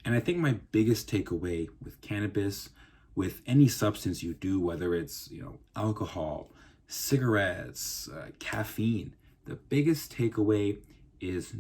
And I think my biggest takeaway with cannabis, with any substance you do, whether it's, alcohol, cigarettes, caffeine, the biggest takeaway is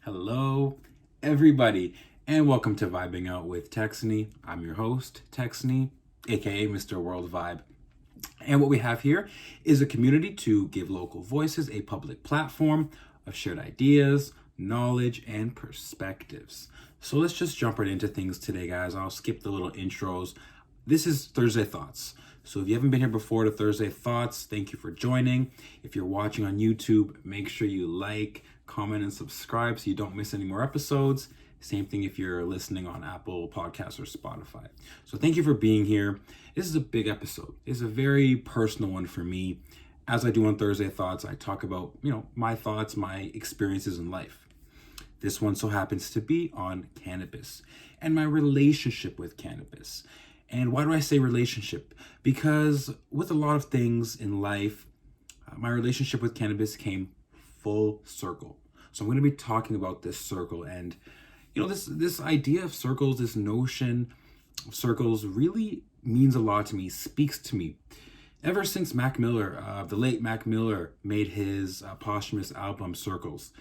hello, everybody, and welcome to Vibing Out with Texony. I'm your host, Texony, aka Mr. WorldVibe. And what we have here is a community to give local voices a public platform of shared ideas, knowledge, and perspectives. So let's just jump right into things today, guys. I'll skip the little intros. This is Thursday Thoughts. So if you haven't been here before to Thursday Thoughts, thank you for joining. If you're watching on YouTube, make sure you like, comment, and subscribe so you don't miss any more episodes. Same thing if you're listening on Apple Podcasts or Spotify. So thank you for being here. This is a big episode. It's a very personal one for me. As I do on Thursday Thoughts, I talk about, my thoughts, my experiences in life. This one so happens to be on cannabis and my relationship with cannabis. And why do I say relationship? Because with a lot of things in life, my relationship with cannabis came full circle. So I'm going to be talking about this circle, and this idea of circles, this notion of circles really means a lot to me, speaks to me. Ever since Mac Miller, the late Mac Miller, made his posthumous album Circles,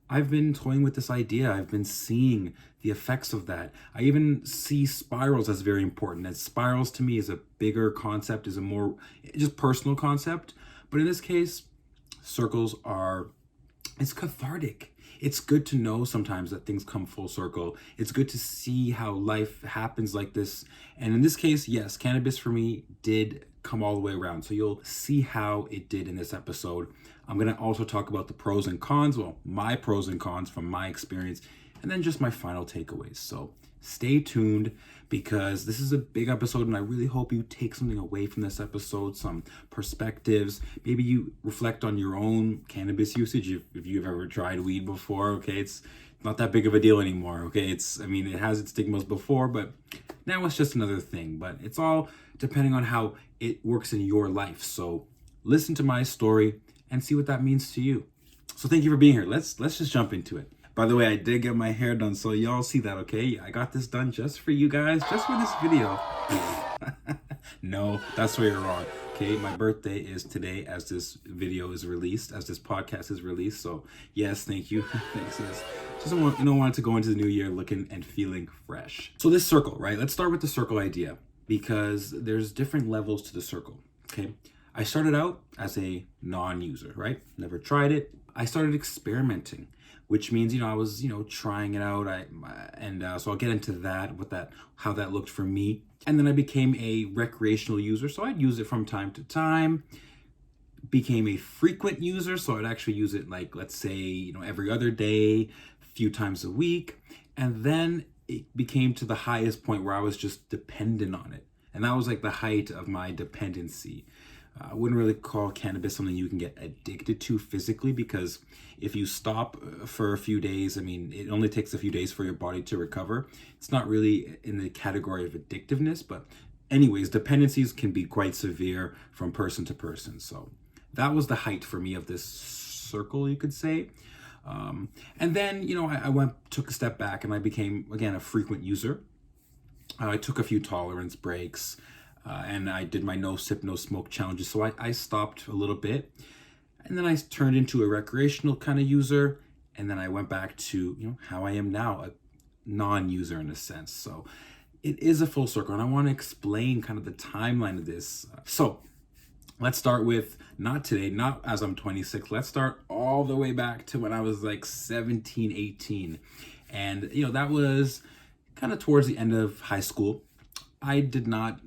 I've been toying with this idea. I've been seeing the effects of that. I even see spirals as very important. And spirals to me is a bigger concept, is a more just personal concept. But in this case, circles it's cathartic. It's good to know sometimes that things come full circle. It's good to see how life happens like this. And in this case, yes, cannabis for me did come all the way around. So you'll see how it did in this episode. I'm going to also talk about the pros and cons, my pros and cons from my experience, and then just my final takeaways. So stay tuned because this is a big episode and I really hope you take something away from this episode, some perspectives. Maybe you reflect on your own cannabis usage if you've ever tried weed before, okay? It's not that big of a deal anymore, okay? It has its stigmas before, but now it's just another thing. But it's all depending on how it works in your life. So listen to my story and see what that means to you. So thank you for being here. Let's just jump into it. By the way, I did get my hair done, so y'all see that, okay? I got this done just for you guys, just for this video. No, that's where you're wrong. Okay, my birthday is today as this video is released, as this podcast is released. So yes, thank you. Thanks, sis. Just wanted to go into the new year looking and feeling fresh. So this circle, right? Let's start with the circle idea because there's different levels to the circle, okay? I started out as a non-user, right? Never tried it. I started experimenting, which means, I was, trying it out. So I'll get into that, how that looked for me. And then I became a recreational user. So I'd use it from time to time, became a frequent user. So I'd actually use it like, let's say, every other day, a few times a week. And then it became to the highest point where I was just dependent on it. And that was like the height of my dependency. I wouldn't really call cannabis something you can get addicted to physically because if you stop for a few days, it only takes a few days for your body to recover. It's not really in the category of addictiveness, but anyways, dependencies can be quite severe from person to person. So that was the height for me of this circle, you could say. And then, I took a step back and I became, again, a frequent user. I took a few tolerance breaks. And I did my no sip, no smoke challenges. So I stopped a little bit and then I turned into a recreational kind of user. And then I went back to, how I am now, a non-user in a sense. So it is a full circle. And I want to explain kind of the timeline of this. So let's start with not today, not as I'm 26. Let's start all the way back to when I was like 17, 18. And, that was kind of towards the end of high school. I did not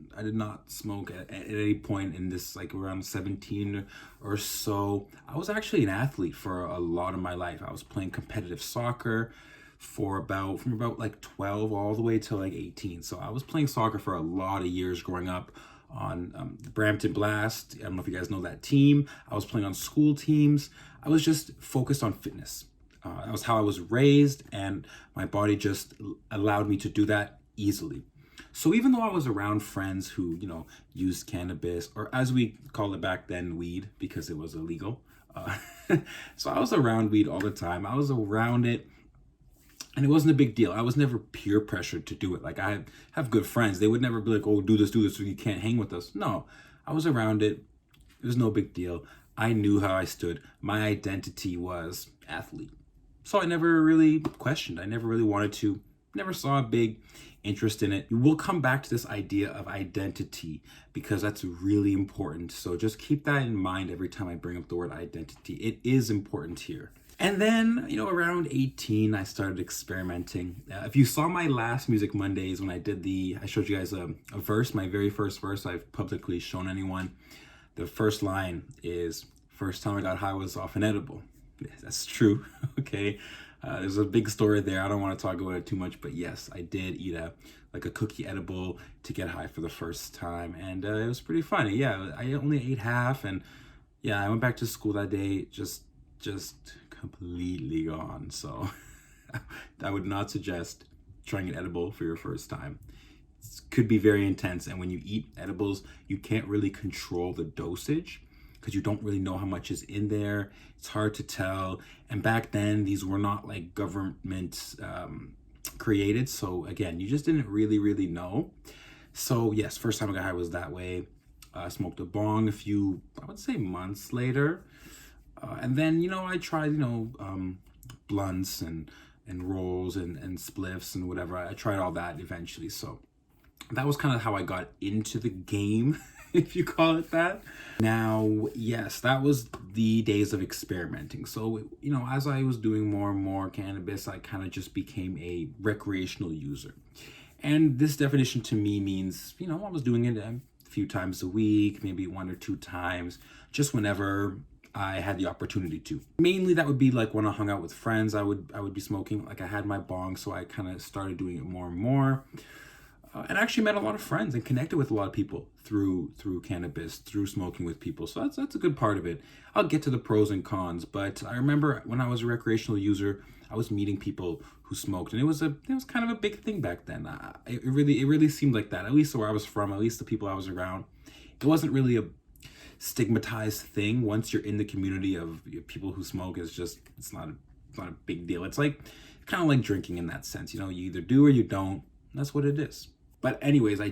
smoke at any point in this, like around 17 or so. I was actually an athlete for a lot of my life. I was playing competitive soccer from about like 12 all the way till like 18. So I was playing soccer for a lot of years growing up on the Brampton Blast. I don't know if you guys know that team. I was playing on school teams. I was just focused on fitness. That was how I was raised, and my body just allowed me to do that easily. So even though I was around friends who, used cannabis, or as we called it back then, weed, because it was illegal. Uh, so I was around weed all the time. I was around it, and it wasn't a big deal. I was never peer pressured to do it. Like, I have good friends. They would never be like, oh, do this, so you can't hang with us. No, I was around it. It was no big deal. I knew how I stood. My identity was athlete. So I never really questioned. I never really wanted to, never saw a big interest in it. We'll come back to this idea of identity because that's really important. So just keep that in mind every time I bring up the word identity. It is important here. And then, around 18, I started experimenting. If you saw my last Music Mondays when I showed you guys a verse, my very first verse I've publicly shown anyone. The first line is, first time I got high was off an edible. That's true, okay? There's a big story there. I don't want to talk about it too much, but yes, I did eat a cookie edible to get high for the first time, and it was pretty funny. Yeah, I only ate half, and yeah, I went back to school that day just completely gone. So I would not suggest trying an edible for your first time. It could be very intense, and when you eat edibles, you can't really control the dosage because you don't really know how much is in there. It's hard to tell. And back then, these were not like government created. So again, you just didn't really know. So yes, first time I got high was that way. I smoked a bong a few, I would say, months later. And then, I tried, blunts and rolls and spliffs and whatever. I tried all that eventually. So that was kind of how I got into the game, if you call it that. Now, yes, that was the days of experimenting. So, as I was doing more and more cannabis, I kind of just became a recreational user. And this definition to me means, I was doing it a few times a week, maybe 1 or 2 times, just whenever I had the opportunity to. Mainly that would be like when I hung out with friends, I would be smoking. Like, I had my bong, so I kind of started doing it more and more. And I actually met a lot of friends and connected with a lot of people through cannabis, through smoking with people. So that's a good part of it. I'll get to the pros and cons, but I remember when I was a recreational user, I was meeting people who smoked, and it was kind of a big thing back then. It really seemed like that. At least where I was from, at least the people I was around, it wasn't really a stigmatized thing. Once you're in the community of people who smoke, it's not a big deal. It's like kind of like drinking in that sense. You either do or you don't. That's what it is. But anyways, I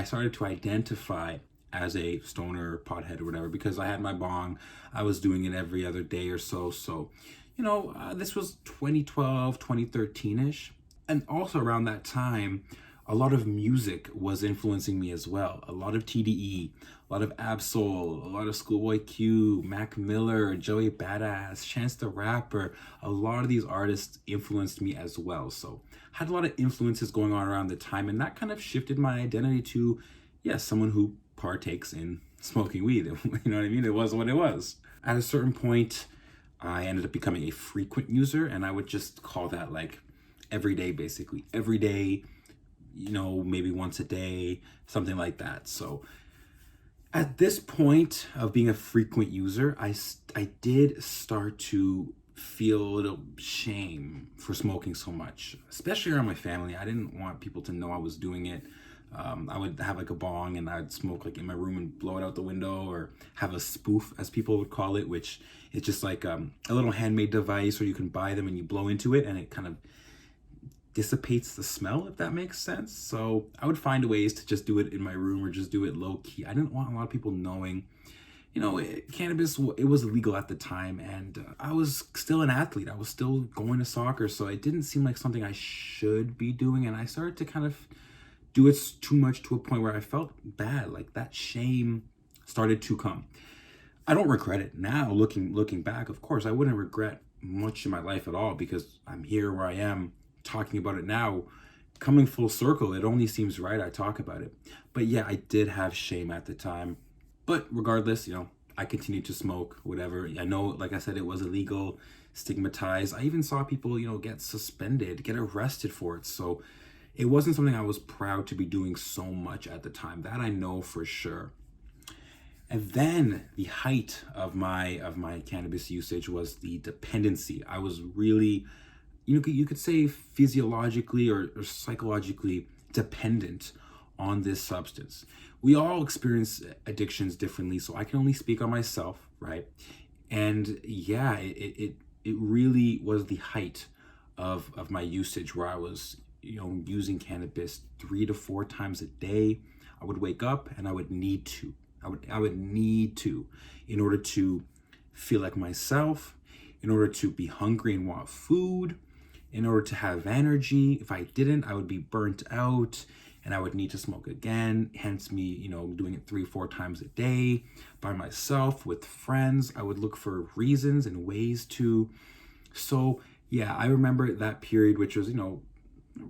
started to identify as a stoner, pothead, or whatever, because I had my bong. I was doing it every other day or so. So, this was 2012, 2013-ish. And also around that time, a lot of music was influencing me as well. A lot of TDE, a lot of Absol, a lot of Schoolboy Q, Mac Miller, Joey Badass, Chance the Rapper. A lot of these artists influenced me as well. So had a lot of influences going on around the time, and that kind of shifted my identity to, someone who partakes in smoking weed. You know what I mean? It was what it was. At a certain point, I ended up becoming a frequent user, and I would just call that like every day, basically. Every day, maybe once a day, something like that. So at this point of being a frequent user, I did start to feel a little shame for smoking so much, especially around my family. I didn't want people to know I was doing it. I would have like a bong and I'd smoke like in my room and blow it out the window, or have a spoof, as people would call it, which is just like a little handmade device where you can buy them and you blow into it and it kind of dissipates the smell, if that makes sense. So I would find ways to just do it in my room or just do it low key. I didn't want a lot of people knowing. Cannabis, it was illegal at the time, and I was still an athlete. I was still going to soccer, so it didn't seem like something I should be doing, and I started to kind of do it too much to a point where I felt bad. Like, that shame started to come. I don't regret it now. Looking back, of course, I wouldn't regret much in my life at all, because I'm here where I am talking about it now. Coming full circle, it only seems right I talk about it. But yeah, I did have shame at the time. But regardless, I continued to smoke, whatever. I know, like I said, it was illegal, stigmatized. I even saw people, get suspended, get arrested for it. So it wasn't something I was proud to be doing so much at the time. That I know for sure. And then the height of my cannabis usage was the dependency. I was really, you could say physiologically or psychologically dependent on this substance. We all experience addictions differently, so I can only speak on myself, right? And yeah, it really was the height of my usage, where I was, using cannabis 3 to 4 times a day. I would wake up and I would need to. I would need to, in order to feel like myself, in order to be hungry and want food, in order to have energy. If I didn't, I would be burnt out and I would need to smoke again. Hence me, doing it 3, 4 times a day by myself with friends. I would look for reasons and ways to. So yeah, I remember that period, which was,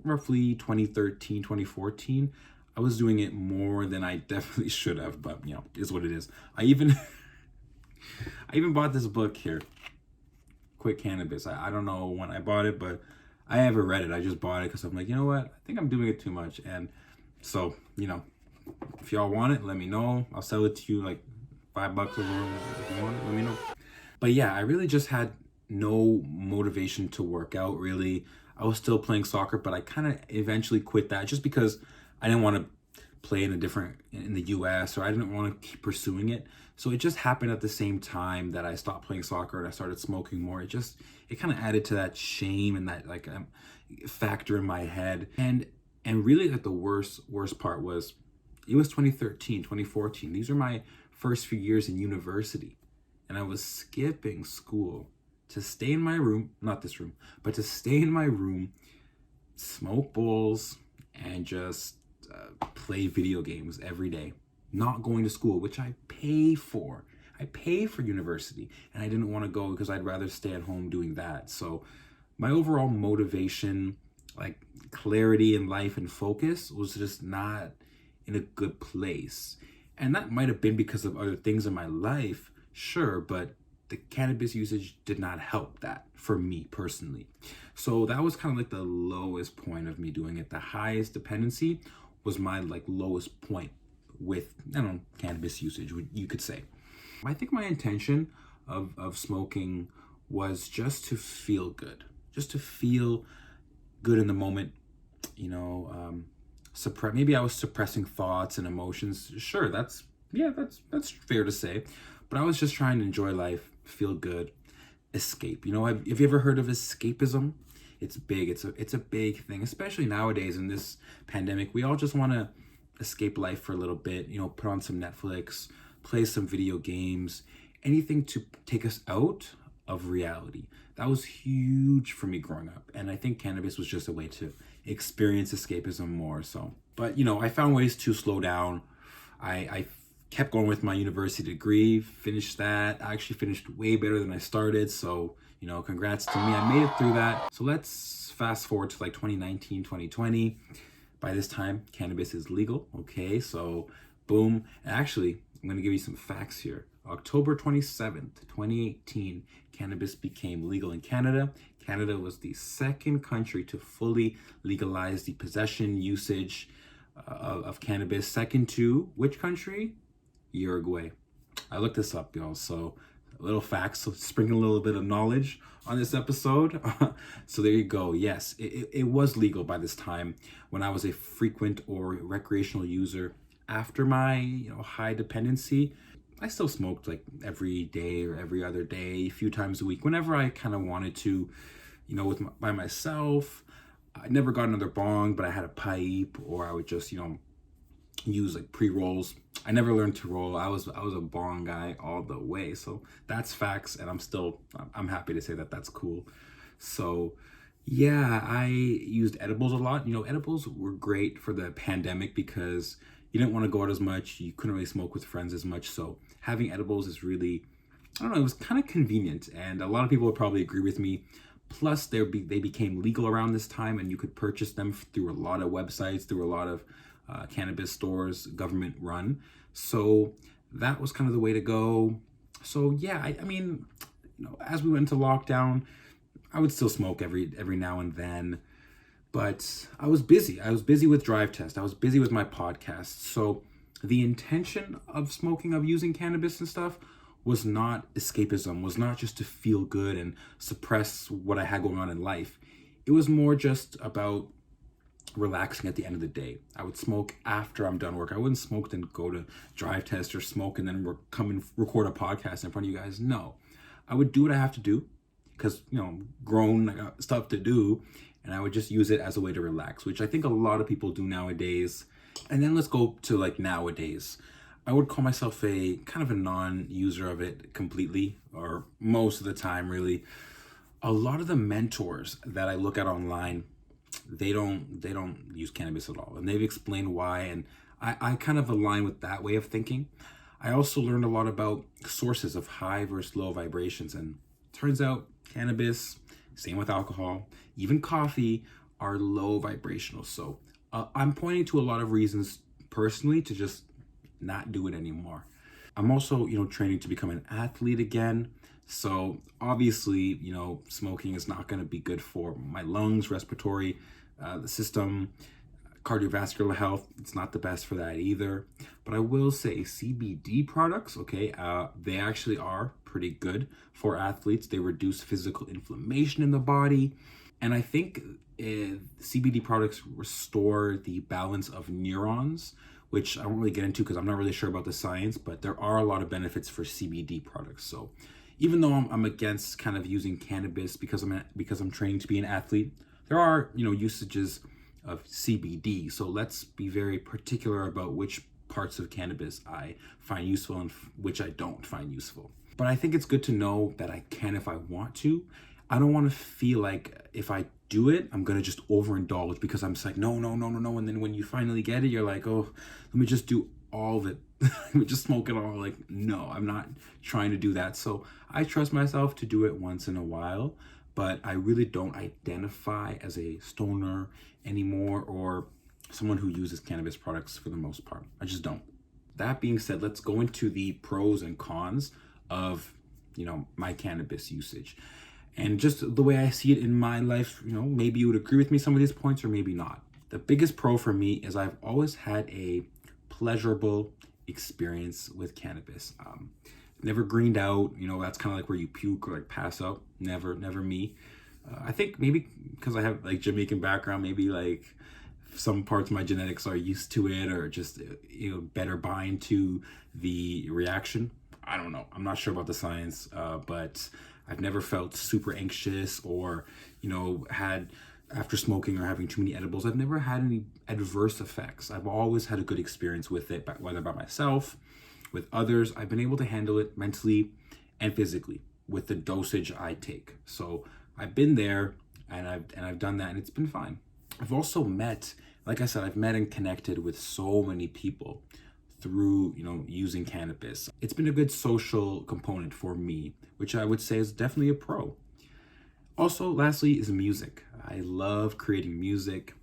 roughly 2013, 2014. I was doing it more than I definitely should have, but is what it is. I even bought this book here, Quit Cannabis. I don't know when I bought it, but I haven't read it. I just bought it because I'm like, you know what? I think I'm doing it too much. And so, if y'all want it, let me know. I'll sell it to you like $5 or more. If you want it, let me know. But yeah, I really just had no motivation to work out, really. I was still playing soccer, but I kind of eventually quit that just because I didn't want to play in the US, or I didn't want to keep pursuing it. So it just happened at the same time that I stopped playing soccer and I started smoking more. It kind of added to that shame and that factor in my head. And really the worst part was, it was 2013, 2014. These are my first few years in university. And I was skipping school to stay in my room, not this room, but to stay in my room, smoke bowls, and just play video games every day. Not going to school, which I pay for. I pay for university, and I didn't want to go because I'd rather stay at home doing that. So my overall motivation, like clarity in life and focus, was just not in a good place. And that might have been because of other things in my life, sure, but the cannabis usage did not help that for me personally. So that was kind of like the lowest point of me doing it. The highest dependency was my lowest point with, cannabis usage, you could say. I think my intention of smoking was just to feel good, in the moment, maybe I was suppressing thoughts and emotions. Sure, that's fair to say. But I was just trying to enjoy life, feel good, escape. Have you ever heard of escapism? It's big. It's a big thing, especially nowadays in this pandemic. We all just want to escape life for a little bit, put on some Netflix, play some video games, anything to take us out of reality. That was huge for me growing up. And I think cannabis was just a way to experience escapism more so. But, I found ways to slow down. I kept going with my university degree, finished that. I actually finished way better than I started. So, congrats to me. I made it through that. So let's fast forward to 2019, 2020. By this time, cannabis is legal. Okay, so boom. And actually, I'm going to give you some facts here. October 27th, 2018, cannabis became legal in Canada. Canada was the second country to fully legalize the possession, usage of cannabis. Second to which country? Uruguay. I looked this up, y'all. So a little facts, so sprinkle a little bit of knowledge on this episode. So there you go. Yes, it was legal by this time when I was a frequent or recreational user. After my high dependency, I still smoked every day or every other day, a few times a week, whenever I kind of wanted to, by myself. I never got another bong, but I had a pipe, or I would just, use pre-rolls. I never learned to roll. I was a bong guy all the way. So that's facts, and I'm happy to say that that's cool. So yeah, I used edibles a lot. Edibles were great for the pandemic because you didn't want to go out as much. You couldn't really smoke with friends as much. So having edibles is really, it was kind of convenient. And a lot of people would probably agree with me. Plus, they became legal around this time, and you could purchase them through a lot of websites, through a lot of cannabis stores, government run. So that was kind of the way to go. So yeah, I mean, as we went into lockdown, I would still smoke every now and then. But I was busy. I was busy with Drive Test. I was busy with my podcast. So The intention of smoking, of using cannabis and stuff, was not escapism, was not just to feel good and suppress what I had going on in life. It was more just about relaxing at the end of the day. I would smoke after I'm done work. I wouldn't smoke then go to drive test or smoke and then come and record a podcast in front of you guys. No, I would do what I have to do because, I'm grown, I got stuff to do, and I would just use it as a way to relax, which I think a lot of people do nowadays. And then let's go to like nowadays. I would call myself a kind of a non-user of it completely, or most of the time really. A lot of the mentors that I look at online, they don't use cannabis at all, and they've explained why, and I kind of align with that way of thinking. I also learned a lot about sources of high versus low vibrations, and turns out cannabis, same with alcohol, even coffee, are low vibrational. So I'm pointing to a lot of reasons personally to just not do it anymore. I'm also, training to become an athlete again. So obviously, smoking is not going to be good for my lungs, respiratory, the system, cardiovascular health. It's not the best for that either. But I will say CBD products, okay, they actually are pretty good for athletes. They reduce physical inflammation in the body. And I think CBD products restore the balance of neurons, which I won't really get into because I'm not really sure about the science, but there are a lot of benefits for CBD products. So even though I'm against kind of using cannabis because I'm training to be an athlete, there are, usages of CBD. So let's be very particular about which parts of cannabis I find useful and which I don't find useful. But I think it's good to know that I can if I want to. I don't want to feel like if I do it, I'm going to just overindulge because I'm just like, no. And then when you finally get it, you're like, oh, let me just do all of it. Let me just smoke it all. Like, no, I'm not trying to do that. So I trust myself to do it once in a while, but I really don't identify as a stoner anymore or someone who uses cannabis products for the most part. I just don't. That being said, let's go into the pros and cons of, my cannabis usage. And just the way I see it in my life, maybe you would agree with me some of these points or maybe not. The biggest pro for me is I've always had a pleasurable experience with cannabis. Never greened out, that's kind of like where you puke or like pass out. Never me. I think maybe because I have like Jamaican background, maybe like some parts of my genetics are used to it or just, better bind to the reaction. I don't know. I'm not sure about the science, but I've never felt super anxious or, had after smoking or having too many edibles. I've never had any adverse effects. I've always had a good experience with it, whether by myself, with others. I've been able to handle it mentally and physically with the dosage I take. So I've been there and I've done that and it's been fine. I've also met, like I said, I've met and connected with so many people through, using cannabis. It's been a good social component for me, which I would say is definitely a pro. Also, lastly, is music. I love creating music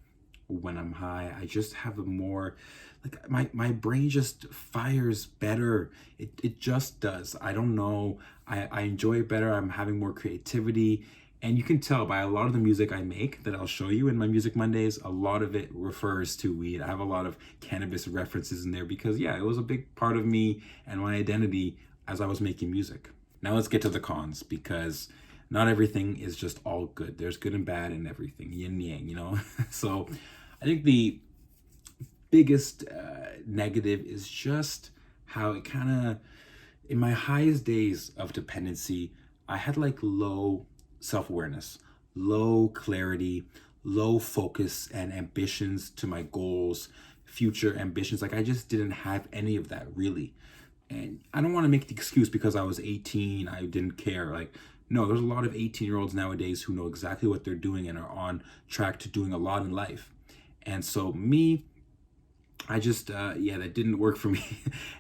when I'm high. I just have a more, like my brain just fires better. It just does. I don't know. I enjoy it better. I'm having more creativity. And you can tell by a lot of the music I make that I'll show you in my Music Mondays, a lot of it refers to weed. I have a lot of cannabis references in there because, it was a big part of me and my identity as I was making music. Now let's get to the cons because not everything is just all good. There's good and bad in everything, yin yang, So I think the biggest negative is just how it kind of, in my highest days of dependency, I had like low self-awareness, low clarity, low focus and ambitions to my goals, future ambitions. Like I just didn't have any of that really. And I don't want to make the excuse because I was 18, I didn't care. Like, no, there's a lot of 18-year-olds nowadays who know exactly what they're doing and are on track to doing a lot in life. And so me, I just, that didn't work for me.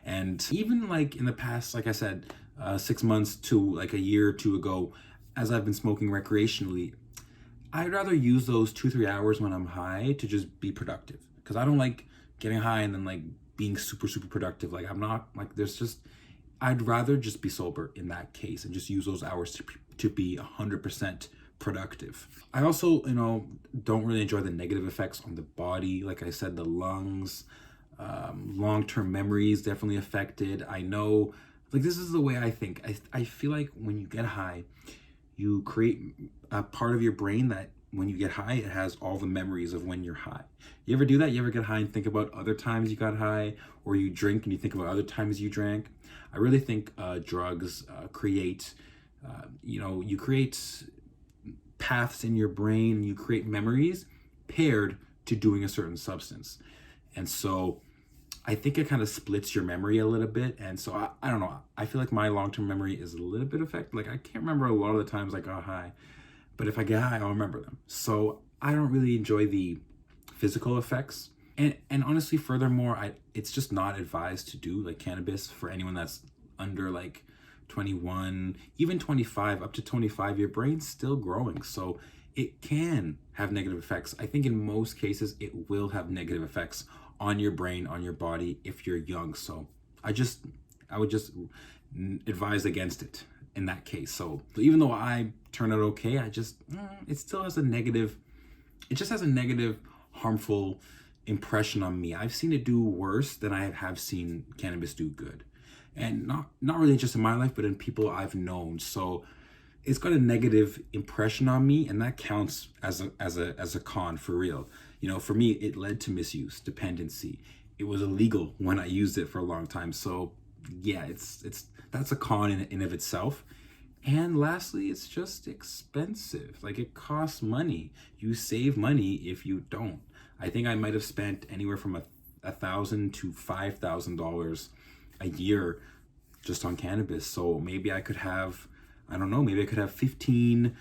And even like in the past, like I said, 6 months to like a year or two ago, as I've been smoking recreationally, I'd rather use those 2-3 hours when I'm high to just be productive. Because I don't like getting high and then like being super productive. Like I'm not like I'd rather just be sober in that case and just use those hours to be 100% productive. I also, don't really enjoy the negative effects on the body. Like I said, the lungs, Long-term memory is definitely affected. I know, like, this is the way I think. I feel like when you get high, you create a part of your brain that when you get high, it has all the memories of when you're high. You ever do that? You ever get high and think about other times you got high, or you drink and you think about other times you drank? I really think drugs create, you create paths in your brain, you create memories paired to doing a certain substance. And so I think it kind of splits your memory a little bit. And so I don't know. I feel like my long-term memory is a little bit affected. Like I can't remember a lot of the times I got high, but if I get high, I'll remember them. So I don't really enjoy the physical effects. And honestly, furthermore, it's just not advised to do like cannabis for anyone that's under like 21, even 25, up to 25. Your brain's still growing. So it can have negative effects. I think in most cases, it will have negative effects on your brain, on your body if you're young. So I would just advise against it in that case. So even though I turn out okay, it still has a negative, it just has a negative, harmful impression on me. I've seen it do worse than I have seen cannabis do good. And not really just in my life, but in people I've known. So it's got a negative impression on me, and that counts as a con for real. For me, it led to misuse, dependency. It was illegal when I used it for a long time. So yeah, that's a con in of itself. And lastly, it's just expensive. Like it costs money. You save money if you don't. I think I might have spent anywhere from $1,000 to $5,000 a year just on cannabis. So maybe I could have, I don't know, maybe I could have 15,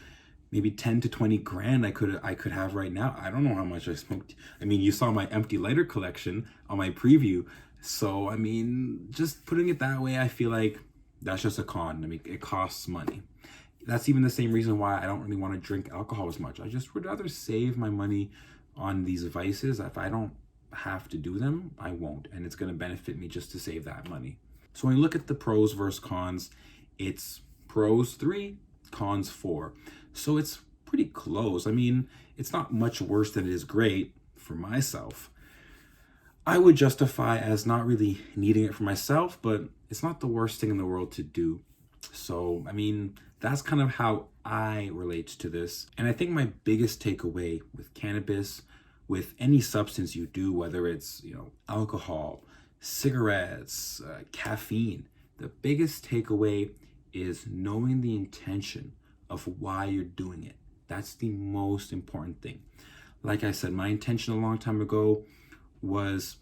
maybe 10 to 20 grand I could have right now. I don't know how much I smoked. I mean, you saw my empty lighter collection on my preview. So, I mean, just putting it that way, I feel like that's just a con. I mean, it costs money. That's even the same reason why I don't really want to drink alcohol as much. I just would rather save my money on these vices. If I don't have to do them, I won't. And it's going to benefit me just to save that money. So when you look at the pros versus cons, it's pros 3, cons 4. So it's pretty close. I mean, it's not much worse than it is great for myself. I would justify as not really needing it for myself, but it's not the worst thing in the world to do. So, I mean, that's kind of how I relate to this. And I think my biggest takeaway with cannabis, with any substance you do, whether it's, alcohol, cigarettes, caffeine, the biggest takeaway is knowing the intention of why you're doing it. That's the most important thing. Like I said, my intention a long time ago was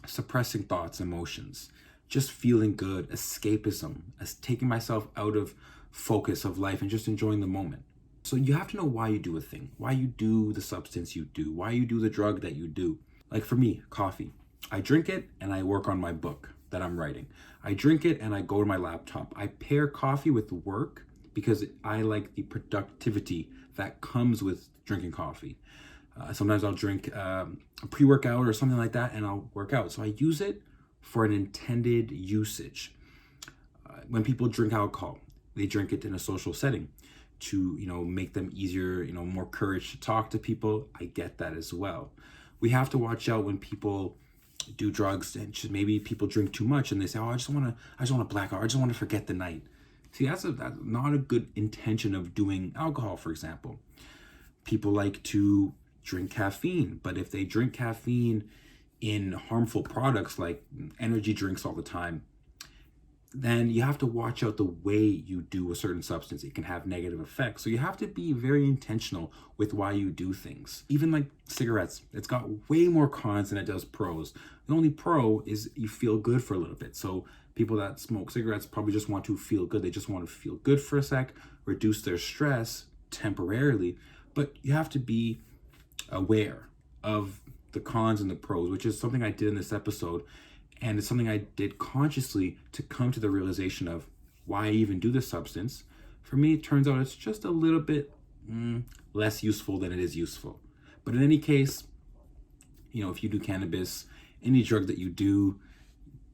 suppressing thoughts, emotions, just feeling good, escapism, as taking myself out of focus of life and just enjoying the moment. So you have to know why you do a thing, why you do the substance you do, why you do the drug that you do. Like for me, coffee. I drink it and I work on my book that I'm writing. I drink it and I go to my laptop. I pair coffee with work because I like the productivity that comes with drinking coffee. Sometimes I'll drink a pre-workout or something like that and I'll work out. So I use it for an intended usage. When people drink alcohol, they drink it in a social setting to, make them easier, more courage to talk to people. I get that as well. We have to watch out when people do drugs and maybe people drink too much and they say, oh, I just want to black out. I just want to forget the night. See, that's not a good intention of doing alcohol, for example. People like to drink caffeine, but if they drink caffeine in harmful products like energy drinks all the time, then you have to watch out the way you do a certain substance. It can have negative effects. So you have to be very intentional with why you do things. Even like cigarettes, it's got way more cons than it does pros. The only pro is you feel good for a little bit. So people that smoke cigarettes probably just want to feel good. They just want to feel good for a sec, reduce their stress temporarily. But you have to be aware of the cons and the pros, which is something I did in this episode. And it's something I did consciously to come to the realization of why I even do this substance. For me, it turns out it's just a little bit less useful than it is useful. But in any case, if you do cannabis, any drug that you do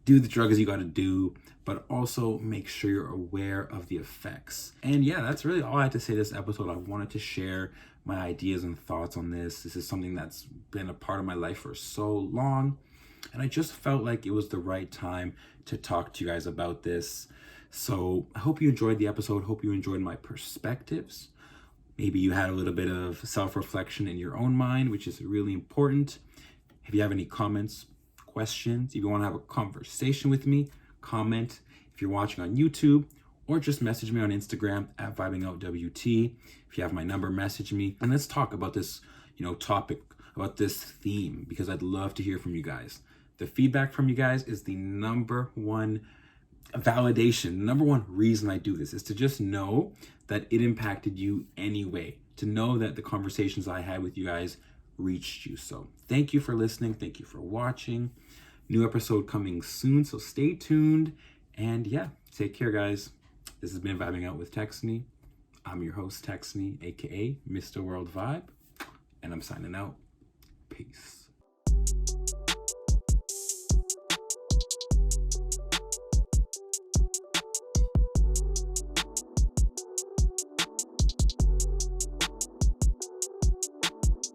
the drug as you got to do, but also make sure you're aware of the effects. And yeah, that's really all I had to say this episode. I wanted to share my ideas and thoughts on this. This is something that's been a part of my life for so long. And I just felt like it was the right time to talk to you guys about this. So I hope you enjoyed the episode. Hope you enjoyed my perspectives. Maybe you had a little bit of self-reflection in your own mind, which is really important. If you have any comments, questions, if you want to have a conversation with me, comment. If you're watching on YouTube, or just message me on Instagram at VibingOutWT. If you have my number, message me. And let's talk about this, topic, about this theme, because I'd love to hear from you guys. The feedback from you guys is the number one validation, number one reason I do this is to just know that it impacted you anyway, to know that the conversations I had with you guys reached you. So thank you for listening. Thank you for watching. New episode coming soon, so stay tuned. And yeah, take care, guys. This has been Vibing Out with Texony. I'm your host, Texony, aka Mr. WorldVibe, and I'm signing out. Peace.